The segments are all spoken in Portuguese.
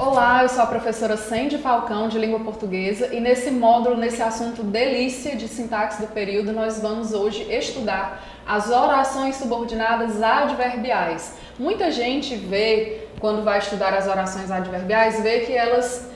Olá, eu sou a professora Sandy Falcão, de Língua Portuguesa, e nesse módulo, nesse assunto delícia de sintaxe do período, nós vamos hoje estudar as orações subordinadas adverbiais. Muita gente vê, quando vai estudar as orações adverbiais, vê que elas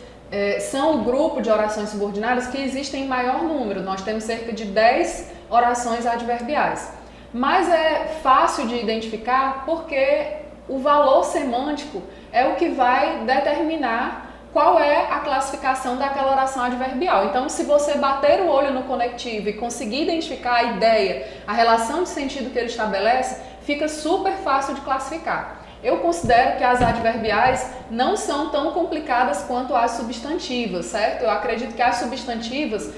são o grupo de orações subordinadas que existem em maior número. Nós temos cerca de 10 orações adverbiais. Mas é fácil de identificar porque o valor semântico é o que vai determinar qual é a classificação daquela oração adverbial. Então, se você bater o olho no conectivo e conseguir identificar a ideia, a relação de sentido que ele estabelece, fica super fácil de classificar. Eu considero que as adverbiais não são tão complicadas quanto as substantivas, certo? Eu acredito que as substantivas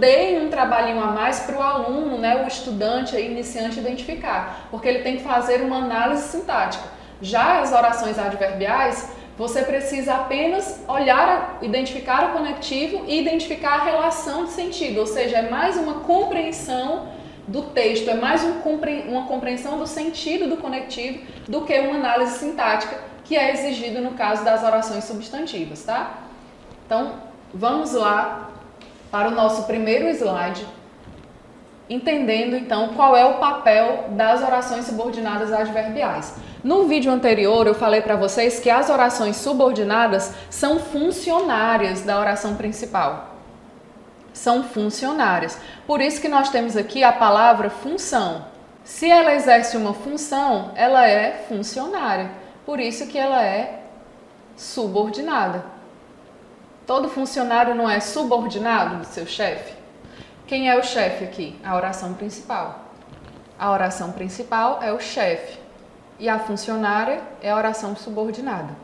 deem um trabalhinho a mais para o aluno, o estudante, iniciante identificar, porque ele tem que fazer uma análise sintática. Já as orações adverbiais, você precisa apenas olhar, identificar o conectivo e identificar a relação de sentido, ou seja, é mais uma compreensão do texto, é mais uma compreensão do sentido do conectivo do que uma análise sintática que é exigido no caso das orações substantivas, tá? Então, vamos lá para o nosso primeiro slide, entendendo então qual é o papel das orações subordinadas adverbiais. No vídeo anterior eu falei para vocês que as orações subordinadas são funcionárias da oração principal. São funcionárias. Por isso que nós temos aqui a palavra função. Se ela exerce uma função, ela é funcionária. Por isso que ela é subordinada. Todo funcionário não é subordinado do seu chefe? Quem é o chefe aqui? A oração principal. A oração principal é o chefe. E a funcionária é a oração subordinada.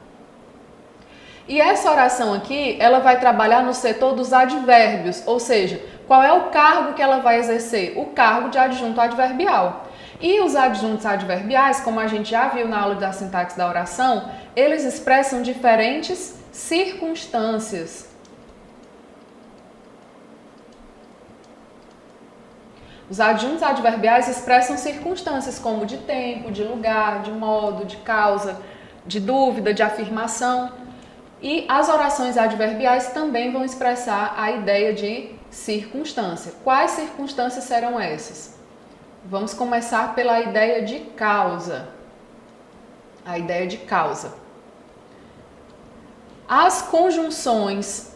E essa oração aqui, ela vai trabalhar no setor dos advérbios, ou seja, qual é o cargo que ela vai exercer? O cargo de adjunto adverbial. E os adjuntos adverbiais, como a gente já viu na aula da sintaxe da oração, eles expressam diferentes circunstâncias. Os adjuntos adverbiais expressam circunstâncias como de tempo, de lugar, de modo, de causa, de dúvida, de afirmação. E as orações adverbiais também vão expressar a ideia de circunstância. Quais circunstâncias serão essas? Vamos começar pela ideia de causa. A ideia de causa. As conjunções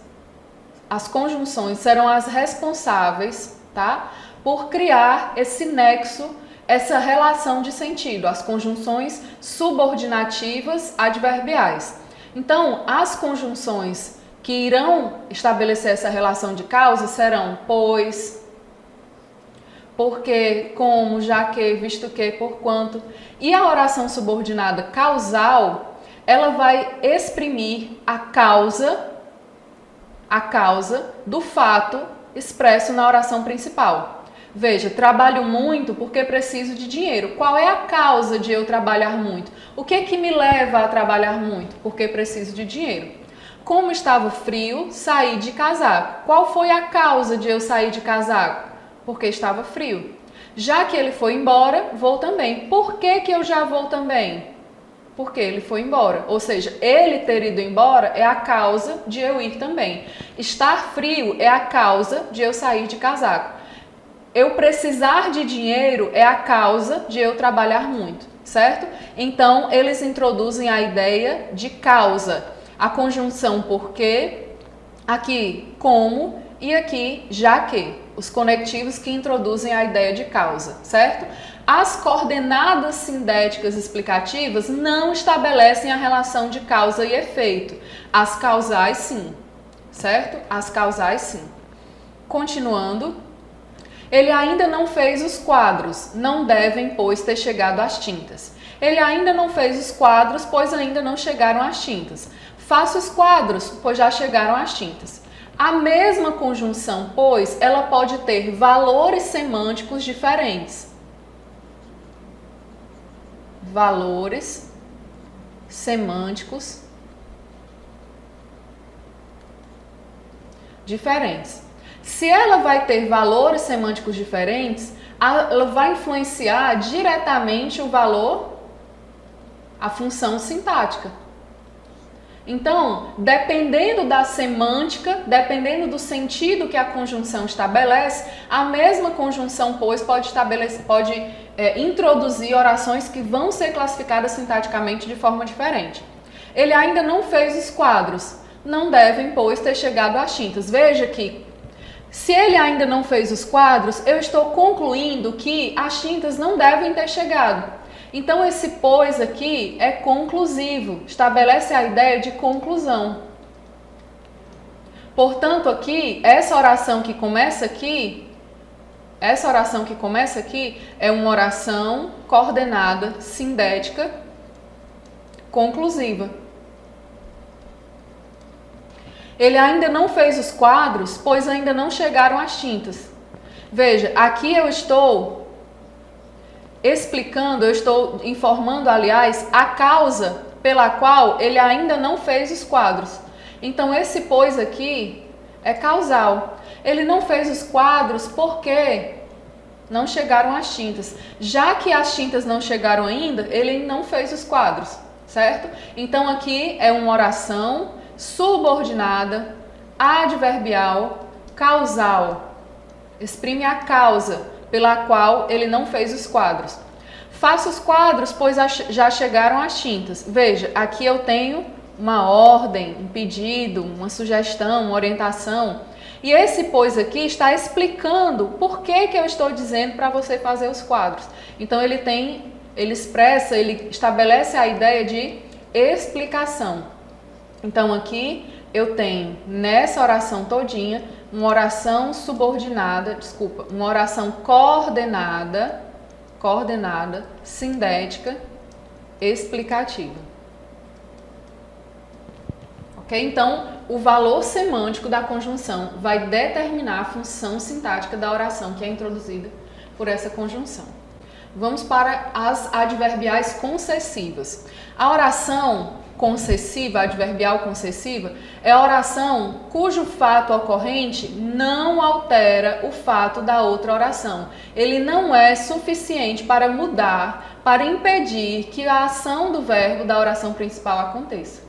serão as responsáveis, tá? Por criar esse nexo, essa relação de sentido, as conjunções subordinativas adverbiais. Então, as conjunções que irão estabelecer essa relação de causa serão pois, porque, como, já que, visto que, porquanto. E a oração subordinada causal, ela vai exprimir a causa do fato expresso na oração principal. Veja, trabalho muito porque preciso de dinheiro. Qual é a causa de eu trabalhar muito? O que me leva a trabalhar muito? Porque preciso de dinheiro. Como estava frio, saí de casaco. Qual foi a causa de eu sair de casaco? Porque estava frio. Já que ele foi embora, vou também. Por que eu já vou também? Porque ele foi embora. Ou seja, ele ter ido embora é a causa de eu ir também. Estar frio é a causa de eu sair de casaco. Eu precisar de dinheiro é a causa de eu trabalhar muito, certo? Então, eles introduzem a ideia de causa. A conjunção porque, aqui como e aqui já que. Os conectivos que introduzem a ideia de causa, certo? As coordenadas sindéticas explicativas não estabelecem a relação de causa e efeito. As causais sim, certo? As causais sim. Continuando. Ele ainda não fez os quadros, não devem, pois, ter chegado às tintas. Ele ainda não fez os quadros, pois ainda não chegaram às tintas. Faça os quadros, pois já chegaram às tintas. A mesma conjunção, pois, ela pode ter valores semânticos diferentes. Valores semânticos diferentes. Se ela vai ter valores semânticos diferentes, ela vai influenciar diretamente o valor, a função sintática. Então, dependendo da semântica, dependendo do sentido que a conjunção estabelece, a mesma conjunção pois pode introduzir orações que vão ser classificadas sintaticamente de forma diferente. Ele ainda não fez os quadros, não devem, pois, ter chegado às tintas. Veja que, se ele ainda não fez os quadros, eu estou concluindo que as tintas não devem ter chegado. Então, esse pois aqui é conclusivo, estabelece a ideia de conclusão. Portanto, aqui, essa oração que começa aqui é uma oração coordenada, sindética, conclusiva. Ele ainda não fez os quadros, pois ainda não chegaram as tintas. Veja, aqui eu estou explicando, eu estou informando, aliás, a causa pela qual ele ainda não fez os quadros. Então, esse pois aqui é causal. Ele não fez os quadros porque não chegaram as tintas. Já que as tintas não chegaram ainda, ele não fez os quadros, certo? Então, aqui é uma oração subordinada, adverbial, causal. Exprime a causa pela qual ele não fez os quadros. Faça os quadros, pois já chegaram as tintas. Veja, aqui eu tenho uma ordem, um pedido, uma sugestão, uma orientação. E esse pois aqui está explicando por que eu estou dizendo para você fazer os quadros. Então ele estabelece a ideia de explicação. Então aqui eu tenho nessa oração todinha uma oração uma oração coordenada, sindética, explicativa. Ok? Então, o valor semântico da conjunção vai determinar a função sintática da oração que é introduzida por essa conjunção. Vamos para as adverbiais concessivas. A oração concessiva, adverbial concessiva, é a oração cujo fato ocorrente não altera o fato da outra oração. Ele não é suficiente para mudar, para impedir que a ação do verbo da oração principal aconteça.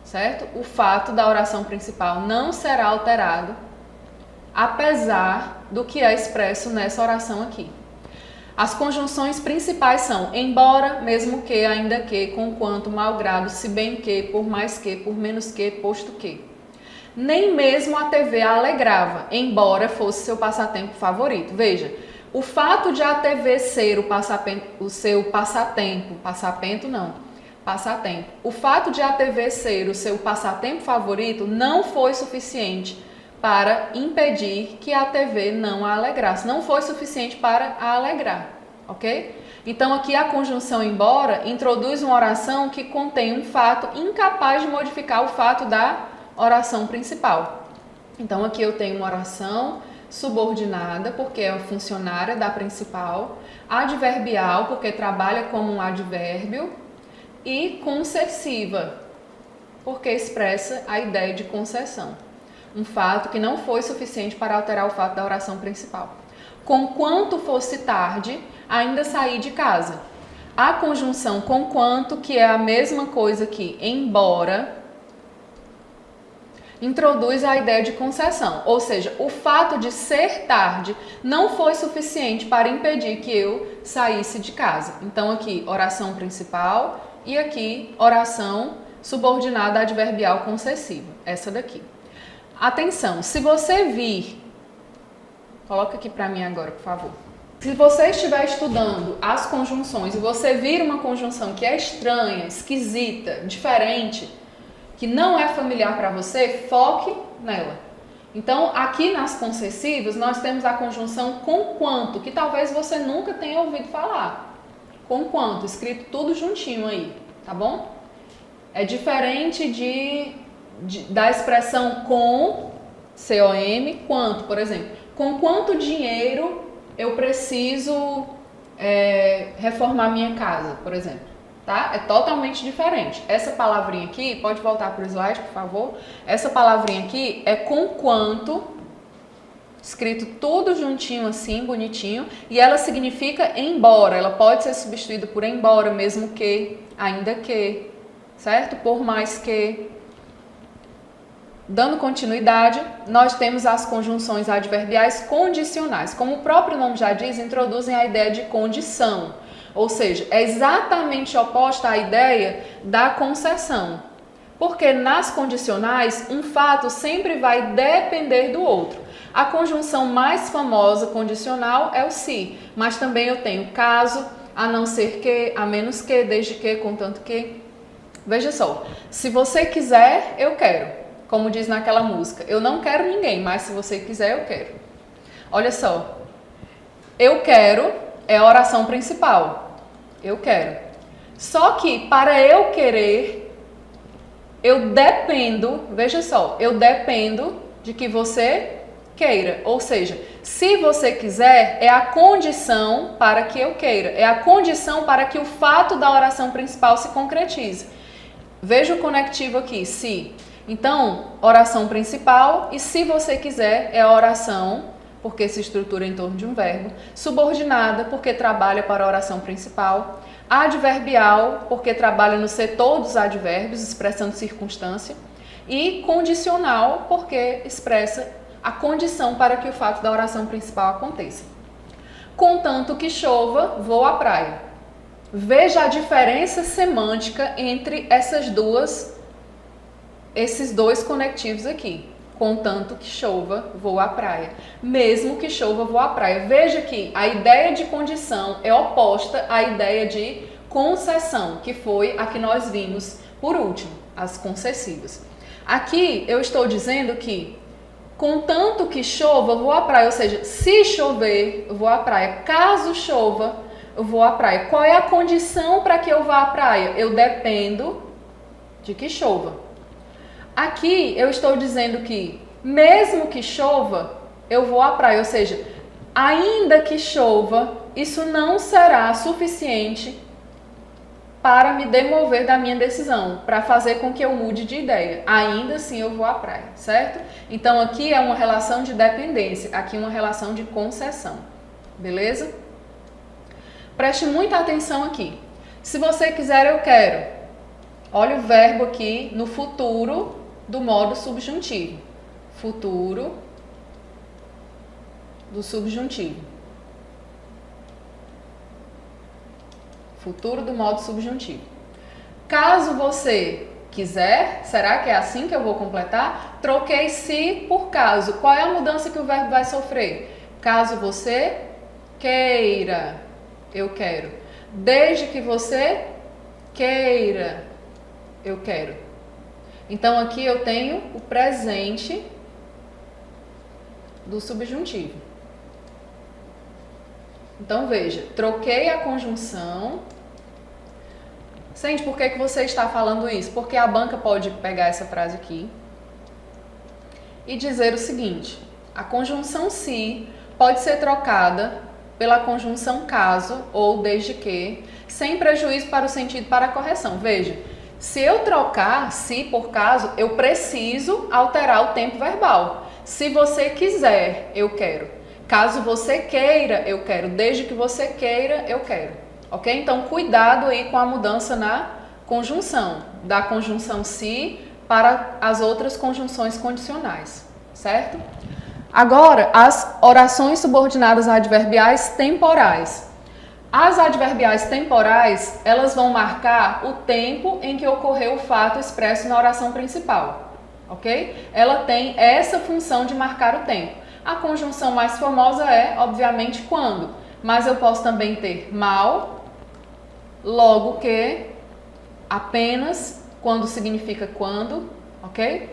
Certo? O fato da oração principal não será alterado, apesar do que é expresso nessa oração aqui. As conjunções principais são embora, mesmo que, ainda que, conquanto, malgrado, se bem que, por mais que, por menos que, posto que. Nem mesmo a TV a alegrava, embora fosse seu passatempo favorito. Veja, o fato de a TV ser o seu passatempo, o fato de a TV ser o seu passatempo favorito não foi suficiente para impedir que a TV não a alegrasse. Não foi suficiente para a alegrar, ok? Então aqui a conjunção embora introduz uma oração que contém um fato incapaz de modificar o fato da oração principal. Então aqui eu tenho uma oração subordinada, porque é funcionária da principal, adverbial, porque trabalha como um advérbio, e concessiva, porque expressa a ideia de concessão. Um fato que não foi suficiente para alterar o fato da oração principal. Conquanto fosse tarde, ainda saí de casa. A conjunção conquanto, que é a mesma coisa que embora, introduz a ideia de concessão. Ou seja, o fato de ser tarde não foi suficiente para impedir que eu saísse de casa. Então aqui, oração principal e aqui, oração subordinada adverbial concessiva. Essa daqui. Atenção, se você vir, coloca aqui para mim agora, por favor. Se você estiver estudando as conjunções e você vir uma conjunção que é estranha, esquisita, diferente, que não é familiar para você, foque nela. Então, aqui nas concessivas, nós temos a conjunção conquanto, que talvez você nunca tenha ouvido falar. Conquanto, escrito tudo juntinho aí, tá bom? É diferente da expressão com, C-O-M, quanto, por exemplo. Com quanto dinheiro eu preciso reformar minha casa, por exemplo. Tá? É totalmente diferente. Essa palavrinha aqui, pode voltar para o slide, por favor. Essa palavrinha aqui é com quanto, escrito tudo juntinho assim, bonitinho, e ela significa embora. Ela pode ser substituída por embora, mesmo que, ainda que, certo? Por mais que. Dando continuidade, nós temos as conjunções adverbiais condicionais. Como o próprio nome já diz, introduzem a ideia de condição, ou seja, é exatamente oposta à ideia da concessão. Porque nas condicionais, um fato sempre vai depender do outro. A conjunção mais famosa condicional é o se, mas também eu tenho caso, a não ser que, a menos que, desde que, contanto que. Veja só, se você quiser, eu quero. Como diz naquela música, eu não quero ninguém, mas se você quiser, eu quero. Olha só, eu quero é a oração principal. Eu quero. Só que para eu querer, eu dependo, veja só, eu dependo de que você queira. Ou seja, se você quiser, é a condição para que eu queira. É a condição para que o fato da oração principal se concretize. Veja o conectivo aqui, se. Então, oração principal e se você quiser é a oração, porque se estrutura em torno de um verbo, subordinada, porque trabalha para a oração principal, adverbial, porque trabalha no setor dos advérbios, expressando circunstância, e condicional, porque expressa a condição para que o fato da oração principal aconteça. Contanto que chova, vou à praia. Veja a diferença semântica entre esses dois conectivos aqui. Contanto que chova, vou à praia. Mesmo que chova, vou à praia. Veja que a ideia de condição é oposta à ideia de concessão, que foi a que nós vimos por último, as concessivas. Aqui eu estou dizendo que contanto que chova, vou à praia. Ou seja, se chover, eu vou à praia. Caso chova, eu vou à praia. Qual é a condição para que eu vá à praia? Eu dependo de que chova. Aqui eu estou dizendo que mesmo que chova, eu vou à praia. Ou seja, ainda que chova, isso não será suficiente para me demover da minha decisão, para fazer com que eu mude de ideia. Ainda assim eu vou à praia, certo? Então aqui é uma relação de dependência, aqui uma relação de concessão. Beleza? Preste muita atenção aqui. Se você quiser, eu quero. Olha o verbo aqui no futuro do modo subjuntivo. Futuro do subjuntivo. Futuro do modo subjuntivo. Caso você quiser, será que é assim que eu vou completar? Troquei se por caso. Qual é a mudança que o verbo vai sofrer? Caso você queira, eu quero. Desde que você queira, eu quero. Então, aqui eu tenho o presente do subjuntivo. Então, veja, troquei a conjunção. Sente, por que você está falando isso? Porque a banca pode pegar essa frase aqui e dizer o seguinte: a conjunção se pode ser trocada pela conjunção caso ou desde que, sem prejuízo para o sentido para a correção. Veja, se eu trocar se por caso, eu preciso alterar o tempo verbal. Se você quiser, eu quero. Caso você queira, eu quero. Desde que você queira, eu quero. Ok? Então, cuidado aí com a mudança na conjunção. Da conjunção se para as outras conjunções condicionais. Certo? Agora, as orações subordinadas adverbiais temporais. As adverbiais temporais, elas vão marcar o tempo em que ocorreu o fato expresso na oração principal, ok? Ela tem essa função de marcar o tempo. A conjunção mais famosa é, obviamente, quando, mas eu posso também ter mal, logo que, apenas, quando significa quando, ok?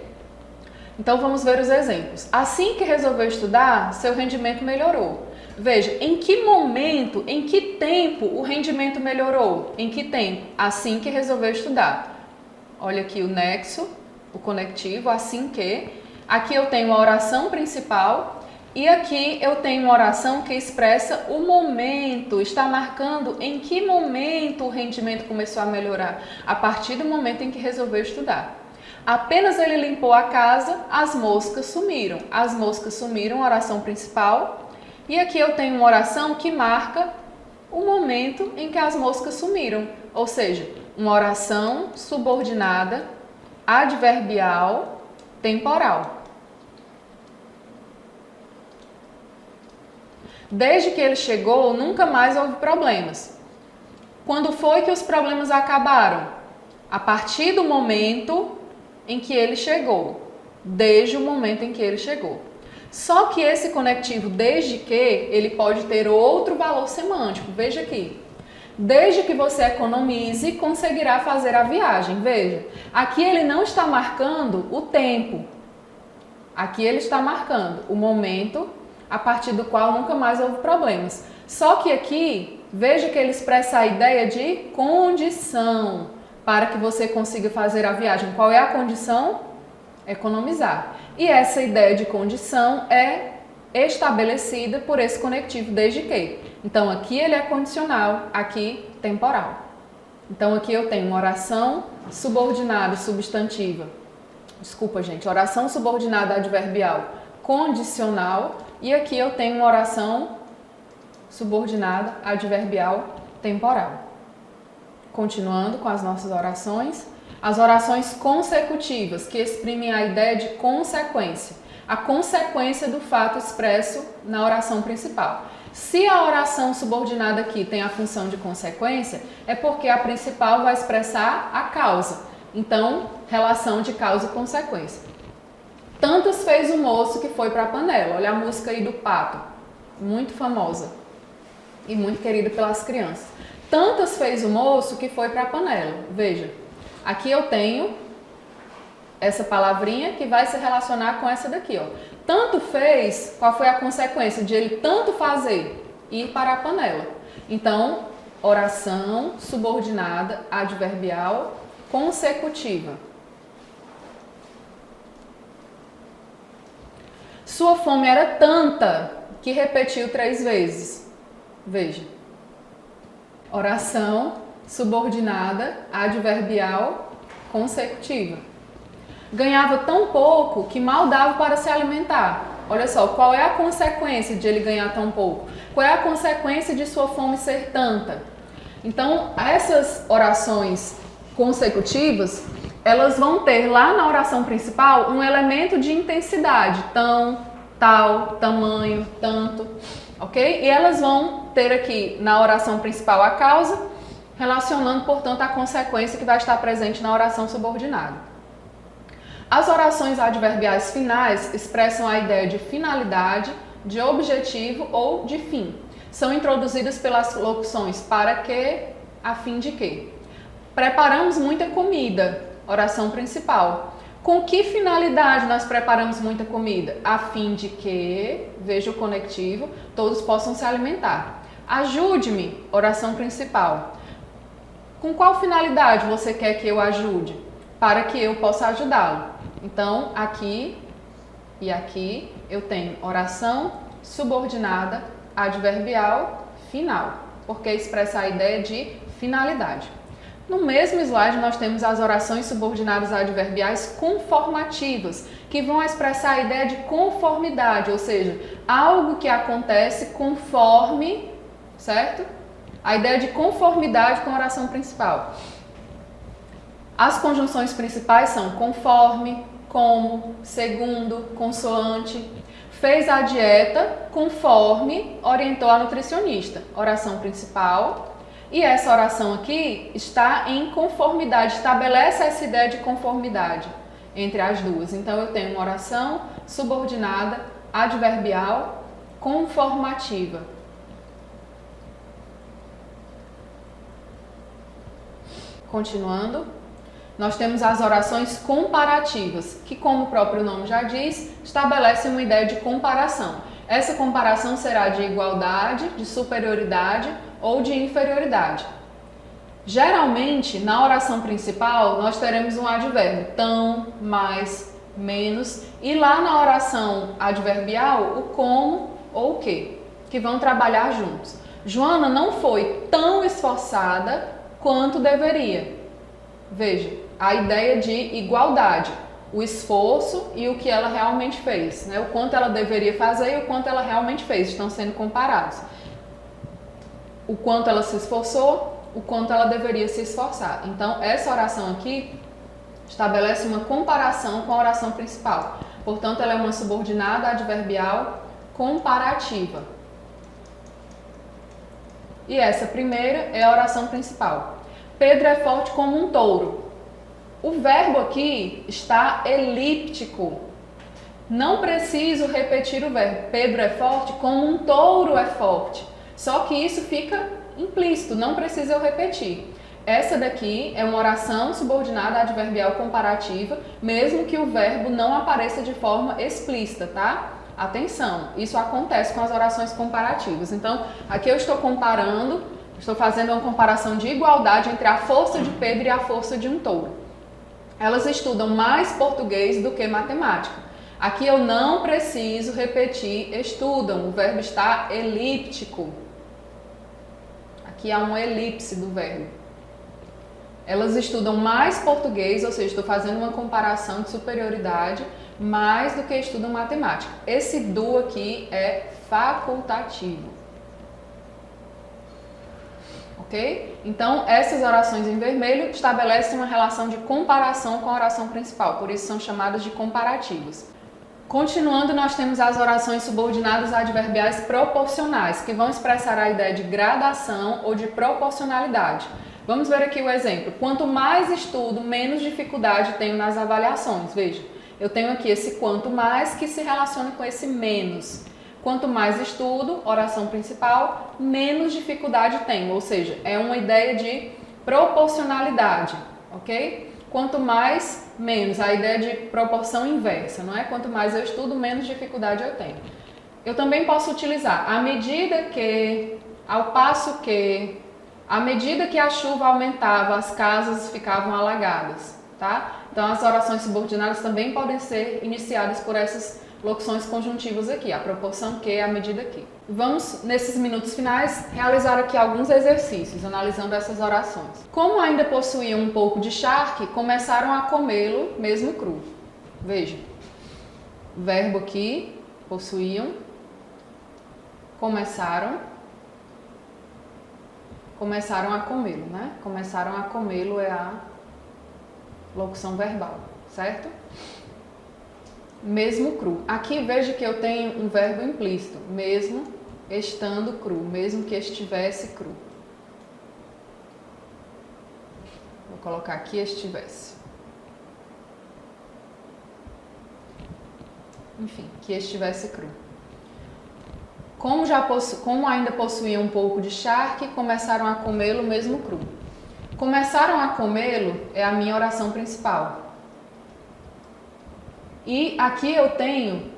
Então vamos ver os exemplos. Assim que resolveu estudar, seu rendimento melhorou. Veja, em que momento, em que tempo o rendimento melhorou? Em que tempo? Assim que resolveu estudar. Olha aqui o nexo, o conectivo, assim que. Aqui eu tenho a oração principal e aqui eu tenho uma oração que expressa o momento, está marcando em que momento o rendimento começou a melhorar. A partir do momento em que resolveu estudar. Apenas ele limpou a casa, as moscas sumiram. As moscas sumiram, oração principal. E aqui eu tenho uma oração que marca o momento em que as moscas sumiram. Ou seja, uma oração subordinada, adverbial, temporal. Desde que ele chegou, nunca mais houve problemas. Quando foi que os problemas acabaram? A partir do momento em que ele chegou. Desde o momento em que ele chegou. Só que esse conectivo desde que, ele pode ter outro valor semântico. Veja aqui. Desde que você economize, conseguirá fazer a viagem. Veja, aqui ele não está marcando o tempo. Aqui ele está marcando o momento a partir do qual nunca mais houve problemas. Só que aqui, veja que ele expressa a ideia de condição para que você consiga fazer a viagem. Qual é a condição? Economizar. E essa ideia de condição é estabelecida por esse conectivo desde que. Então aqui ele é condicional, aqui temporal. Então aqui eu tenho uma oração subordinada substantiva. Desculpa, gente, oração subordinada adverbial condicional, e aqui eu tenho uma oração subordinada adverbial temporal. Continuando com as nossas orações, as orações consecutivas, que exprimem a ideia de consequência, a consequência do fato expresso na oração principal. Se a oração subordinada aqui tem a função de consequência, é porque a principal vai expressar a causa. Então, relação de causa e consequência. Tantos fez o moço que foi para a panela. Olha a música aí do Pato, muito famosa e muito querida pelas crianças. Tantas fez o moço que foi para a panela. Veja, aqui eu tenho essa palavrinha que vai se relacionar com essa daqui, ó. Tanto fez, qual foi a consequência de ele tanto fazer? Ir para a panela. Então, oração subordinada adverbial consecutiva. Sua fome era tanta que repetiu 3 vezes. Veja. Oração subordinada adverbial consecutiva. Ganhava tão pouco que mal dava para se alimentar. Olha só, qual é a consequência de ele ganhar tão pouco? Qual é a consequência de sua fome ser tanta? Então, essas orações consecutivas, elas vão ter lá na oração principal um elemento de intensidade, tão, tal, tamanho, tanto, ok? E elas vão ter aqui na oração principal a causa, relacionando, portanto, a consequência que vai estar presente na oração subordinada. As orações adverbiais finais expressam a ideia de finalidade, de objetivo ou de fim. São introduzidas pelas locuções para que, a fim de que. Preparamos muita comida, oração principal. Com que finalidade nós preparamos muita comida? A fim de que, veja o conectivo, todos possam se alimentar. Ajude-me, oração principal. Com qual finalidade você quer que eu ajude? Para que eu possa ajudá-lo. Então, aqui e aqui eu tenho oração subordinada adverbial final, porque expressa a ideia de finalidade. No mesmo slide nós temos as orações subordinadas adverbiais conformativas, que vão expressar a ideia de conformidade, ou seja, algo que acontece conforme, certo? A ideia de conformidade com a oração principal. As conjunções principais são conforme, como, segundo, consoante. Fez a dieta conforme orientou a nutricionista. Oração principal. E essa oração aqui está em conformidade, estabelece essa ideia de conformidade entre as duas. Então eu tenho uma oração subordinada adverbial conformativa. Continuando, nós temos as orações comparativas, que, como o próprio nome já diz, estabelecem uma ideia de comparação. Essa comparação será de igualdade, de superioridade ou de inferioridade. Geralmente, na oração principal, nós teremos um advérbio, tão, mais, menos, e lá na oração adverbial, o como ou o que vão trabalhar juntos. Joana não foi tão esforçada quanto deveria. Veja, a ideia de igualdade, o esforço e o que ela realmente fez, né? O quanto ela deveria fazer e o quanto ela realmente fez, estão sendo comparados. O quanto ela se esforçou, o quanto ela deveria se esforçar. Então, essa oração aqui estabelece uma comparação com a oração principal. Portanto, ela é uma subordinada adverbial comparativa. E essa primeira é a oração principal. Pedro é forte como um touro. O verbo aqui está elíptico. Não preciso repetir o verbo. Pedro é forte como um touro é forte. Só que isso fica implícito, não precisa eu repetir. Essa daqui é uma oração subordinada adverbial comparativa, mesmo que o verbo não apareça de forma explícita, tá? Atenção, isso acontece com as orações comparativas. Então, aqui eu estou comparando, estou fazendo uma comparação de igualdade entre a força de Pedro e a força de um touro. Elas estudam mais português do que matemática. Aqui eu não preciso repetir estudam, o verbo está elíptico. Aqui há uma elipse do verbo. Elas estudam mais português, ou seja, estou fazendo uma comparação de superioridade, mais do que estudam matemática. Esse do aqui é facultativo. Ok? Então, essas orações em vermelho estabelecem uma relação de comparação com a oração principal, por isso são chamadas de comparativas. Continuando, nós temos as orações subordinadas adverbiais proporcionais, que vão expressar a ideia de gradação ou de proporcionalidade. Vamos ver aqui o exemplo. Quanto mais estudo, menos dificuldade tenho nas avaliações. Veja, eu tenho aqui esse quanto mais que se relaciona com esse menos. Quanto mais estudo, oração principal, menos dificuldade tenho. Ou seja, é uma ideia de proporcionalidade, ok? Quanto mais, menos. A ideia de proporção inversa, não é? Quanto mais eu estudo, menos dificuldade eu tenho. Eu também posso utilizar à medida que, ao passo que, à medida que a chuva aumentava, as casas ficavam alagadas, tá? Então, as orações subordinadas também podem ser iniciadas por essas locuções conjuntivas aqui, a proporção que, à medida que. Vamos, nesses minutos finais, realizar aqui alguns exercícios, analisando essas orações. Como ainda possuíam um pouco de charque, começaram a comê-lo mesmo cru. Veja, verbo aqui, possuíam, começaram a comê-lo, né? Começaram a comê-lo é a locução verbal, certo? Mesmo cru. Aqui veja que eu tenho um verbo implícito, mesmo estando cru, mesmo que estivesse cru. Vou colocar aqui estivesse. Enfim, que estivesse cru. Como ainda possuíam um pouco de charque, começaram a comê-lo mesmo cru. Começaram a comê-lo é a minha oração principal. E aqui eu tenho,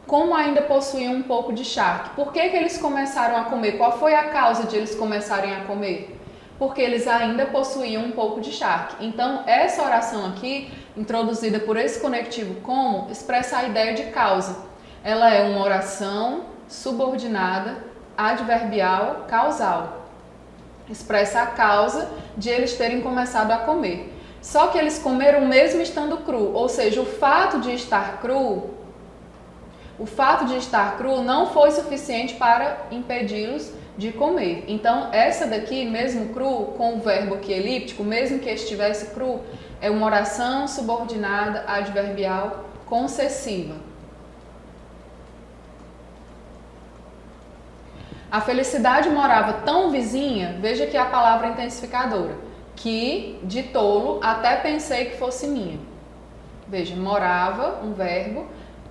como ainda possuíam um pouco de charque. Por que eles começaram a comer? Qual foi a causa de eles começarem a comer? Porque eles ainda possuíam um pouco de charque. Então, essa oração aqui, introduzida por esse conectivo como, expressa a ideia de causa. Ela é uma oração subordinada adverbial causal. Expressa a causa de eles terem começado a comer. Só que eles comeram mesmo estando cru, ou seja, o fato de estar cru não foi suficiente para impedi-los de comer. Então, essa daqui, mesmo cru, com o verbo aqui elíptico, mesmo que estivesse cru, é uma oração subordinada adverbial concessiva. A felicidade morava tão vizinha, veja aqui a palavra intensificadora, que de tolo até pensei que fosse minha. Veja, morava, um verbo,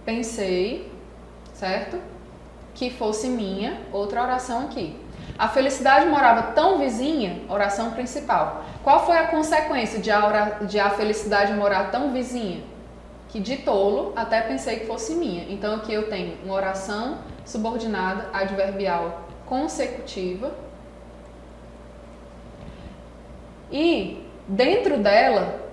pensei, certo? Que fosse minha, outra oração aqui. A felicidade morava tão vizinha, oração principal. Qual foi a consequência de a felicidade morar tão vizinha? Que de tolo até pensei que fosse minha. Então aqui eu tenho uma oração subordinada adverbial consecutiva. E dentro dela,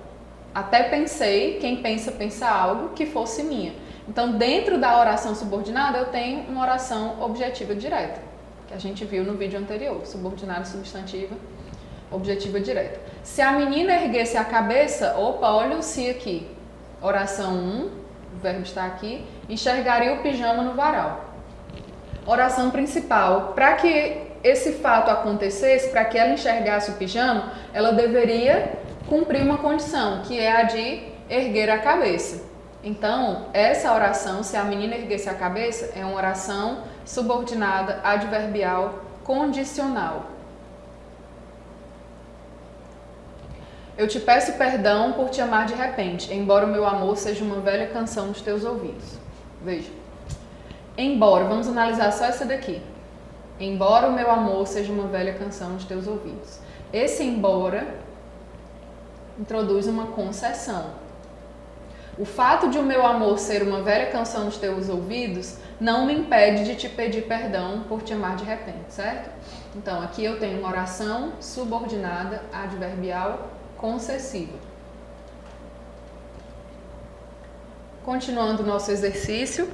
até pensei, quem pensa, pensa algo, que fosse minha. Então, dentro da oração subordinada, eu tenho uma oração objetiva direta, que a gente viu no vídeo anterior, subordinada substantiva, objetiva direta. Se a menina erguesse a cabeça, opa, olha o se aqui. Oração 1, o verbo está aqui, enxergaria o pijama no varal. Oração principal, para que esse fato acontecesse, para que ela enxergasse o pijama, ela deveria cumprir uma condição, que é a de erguer a cabeça. Então, essa oração, se a menina erguesse a cabeça, é uma oração subordinada adverbial condicional. Eu te peço perdão por te amar de repente, embora o meu amor seja uma velha canção nos teus ouvidos. Veja. Embora, vamos analisar só essa daqui. Embora o meu amor seja uma velha canção nos teus ouvidos. Esse embora introduz uma concessão. O fato de o meu amor ser uma velha canção nos teus ouvidos não me impede de te pedir perdão por te amar de repente, certo? Então, aqui eu tenho uma oração subordinada adverbial concessiva. Continuando o nosso exercício.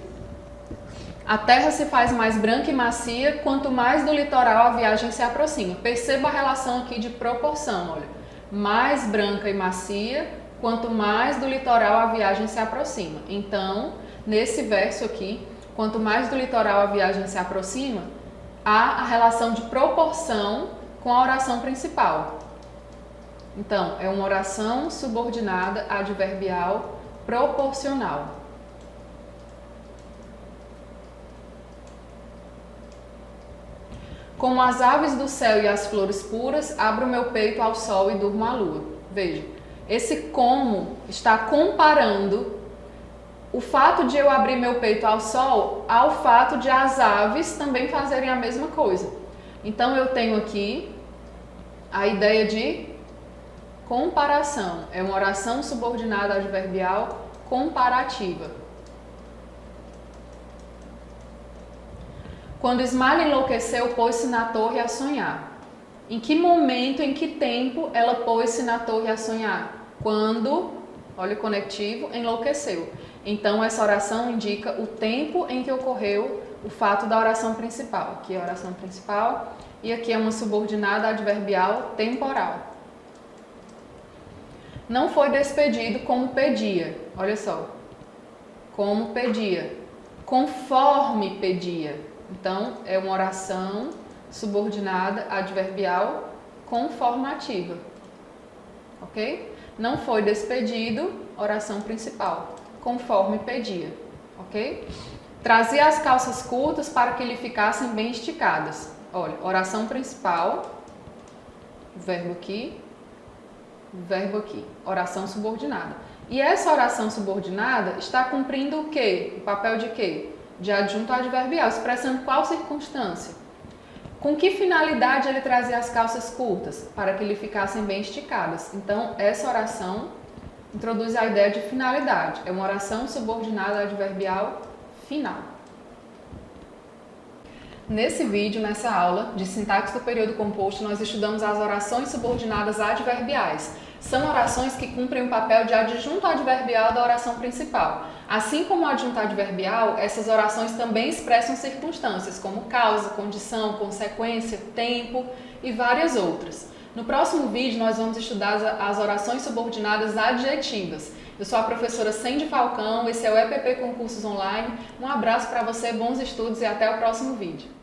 A terra se faz mais branca e macia quanto mais do litoral a viagem se aproxima. Perceba a relação aqui de proporção, olha. Mais branca e macia quanto mais do litoral a viagem se aproxima. Então, nesse verso aqui, quanto mais do litoral a viagem se aproxima, há a relação de proporção com a oração principal. Então, é uma oração subordinada adverbial proporcional. Como as aves do céu e as flores puras, abro meu peito ao sol e durmo à lua. Veja, esse como está comparando o fato de eu abrir meu peito ao sol ao fato de as aves também fazerem a mesma coisa. Então, eu tenho aqui a ideia de comparação. É uma oração subordinada adverbial comparativa. Quando Ismael enlouqueceu, pôs-se na torre a sonhar. Em que momento, em que tempo ela pôs-se na torre a sonhar? Quando, olha o conectivo, enlouqueceu. Então, essa oração indica o tempo em que ocorreu o fato da oração principal. Aqui é a oração principal e aqui é uma subordinada adverbial temporal. Não foi despedido como pedia. Olha só. Como pedia. Conforme pedia. Então, é uma oração subordinada adverbial conformativa. Ok? Não foi despedido, oração principal. Conforme pedia. Ok? Trazia as calças curtas para que lhe ficassem bem esticadas. Olha, oração principal, verbo aqui, oração subordinada. E essa oração subordinada está cumprindo o quê? O papel de quê? De adjunto adverbial, expressando qual circunstância? Com que finalidade ele trazia as calças curtas? Para que lhe ficassem bem esticadas. Então, essa oração introduz a ideia de finalidade. É uma oração subordinada adverbial final. Nesse vídeo, nessa aula de sintaxe do período composto, nós estudamos as orações subordinadas adverbiais. São orações que cumprem o papel de adjunto adverbial da oração principal. Assim como o adjunto adverbial, essas orações também expressam circunstâncias, como causa, condição, consequência, tempo e várias outras. No próximo vídeo, nós vamos estudar as orações subordinadas adjetivas. Eu sou a professora Sandy Falcão, esse é o EPP Concursos Online. Um abraço para você, bons estudos e até o próximo vídeo.